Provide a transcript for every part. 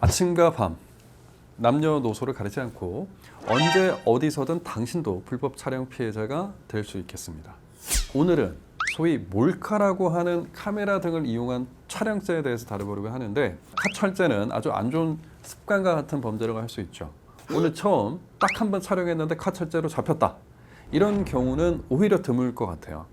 아침과 밤 남녀노소를 가리지 않고 언제 어디서든 당신도 불법 촬영 피해자가 될 수 있겠습니다. 오늘은 소위 몰카라고 하는 카메라 등을 이용한 촬영죄에 대해서 다뤄보려고 하는데, 카철죄는 아주 안 좋은 습관과 같은 범죄라고 할 수 있죠. 오늘 처음 딱 한 번 촬영했는데 카철죄로 잡혔다, 이런 경우는 오히려 드물 것 같아요.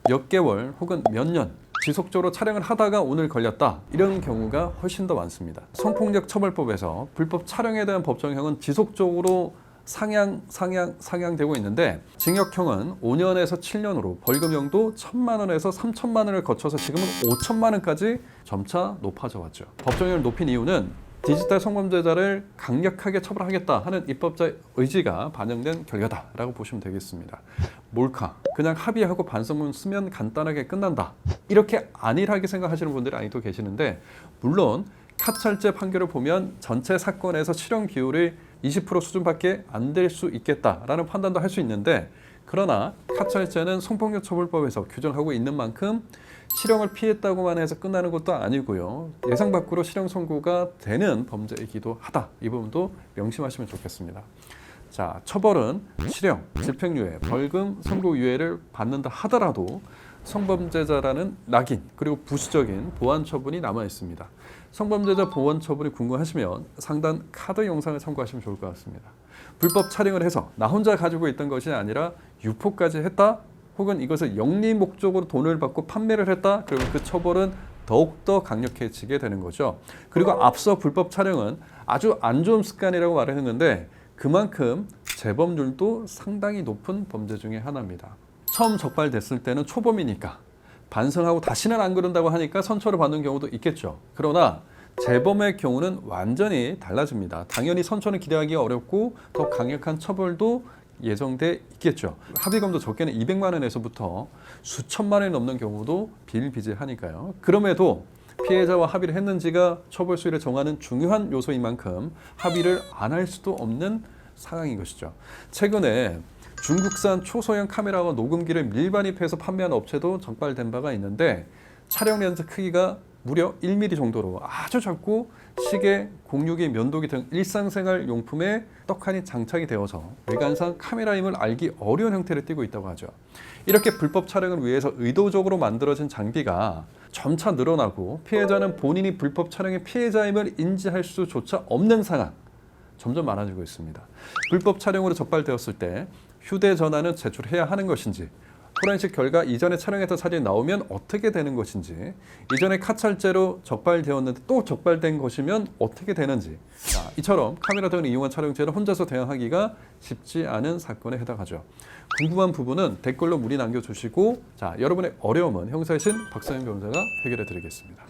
몇 개월 혹은 몇 년 지속적으로 촬영을 하다가 오늘 걸렸다, 이런 경우가 훨씬 더 많습니다. 성폭력 처벌법에서 불법 촬영에 대한 법정형은 지속적으로 상향되고 있는데, 징역형은 5년에서 7년으로 벌금형도 1,000만 원에서 3,000만 원을 거쳐서 지금은 5,000만 원까지 점차 높아져 왔죠. 법정형을 높인 이유는 디지털 성범죄자를 강력하게 처벌하겠다 하는 입법자의 의지가 반영된 결과다라고 보시면 되겠습니다. 몰카, 그냥 합의하고 반성문 쓰면 간단하게 끝난다, 이렇게 안일하게 생각하시는 분들이 아직도 계시는데, 물론 카철죄 판결을 보면 전체 사건에서 실형 비율이 20% 수준밖에 안 될 수 있겠다라는 판단도 할 수 있는데, 그러나 카철죄는 성폭력 처벌법에서 규정하고 있는 만큼 실형을 피했다고만 해서 끝나는 것도 아니고요, 예상 밖으로 실형 선고가 되는 범죄이기도 하다, 이 부분도 명심하시면 좋겠습니다. 자, 처벌은 실형, 집행유예, 벌금, 선고유예를 받는다 하더라도 성범죄자라는 낙인 그리고 부수적인 보완 처분이 남아 있습니다. 성범죄자 보완 처분이 궁금하시면 상단 카드 영상을 참고하시면 좋을 것 같습니다. 불법 촬영을 해서 나 혼자 가지고 있던 것이 아니라 유포까지 했다, 혹은 이것을 영리 목적으로 돈을 받고 판매를 했다, 그러면 그 처벌은 더욱더 강력해지게 되는 거죠. 그리고 앞서 불법 촬영은 아주 안 좋은 습관이라고 말했는데, 그만큼 재범률도 상당히 높은 범죄 중에 하나입니다. 처음 적발됐을 때는 초범이니까 반성하고 다시는 안 그런다고 하니까 선처를 받는 경우도 있겠죠. 그러나 재범의 경우는 완전히 달라집니다. 당연히 선처는 기대하기가 어렵고 더 강력한 처벌도 예정돼 있겠죠. 합의금도 적게는 200만 원에서부터 수천만 원이 넘는 경우도 비일비재하니까요. 그럼에도 피해자와 합의를 했는지가 처벌 수위를 정하는 중요한 요소인 만큼 합의를 안 할 수도 없는 상황인 것이죠. 최근에 중국산 초소형 카메라와 녹음기를 밀반입해서 판매하는 업체도 적발된 바가 있는데, 촬영 렌즈 크기가 무려 1mm 정도로 아주 작고 시계, 공유기, 면도기 등 일상생활 용품에 떡하니 장착이 되어서 외관상 카메라임을 알기 어려운 형태를 띠고 있다고 하죠. 이렇게 불법 촬영을 위해서 의도적으로 만들어진 장비가 점차 늘어나고, 피해자는 본인이 불법 촬영의 피해자임을 인지할 수조차 없는 상황 점점 많아지고 있습니다. 불법 촬영으로 적발되었을 때 휴대전화는 제출해야 하는 것인지, 포렌식 결과 이전에 촬영했던 사진이 나오면 어떻게 되는 것인지, 이전에 카철죄로 적발되었는데 또 적발된 것이면 어떻게 되는지, 자, 이처럼 카메라 등을 이용한 촬영죄는 혼자서 대응하기가 쉽지 않은 사건에 해당하죠. 궁금한 부분은 댓글로 문의 남겨주시고, 자, 여러분의 어려움은 형사이신 박상현 변호사가 해결해 드리겠습니다.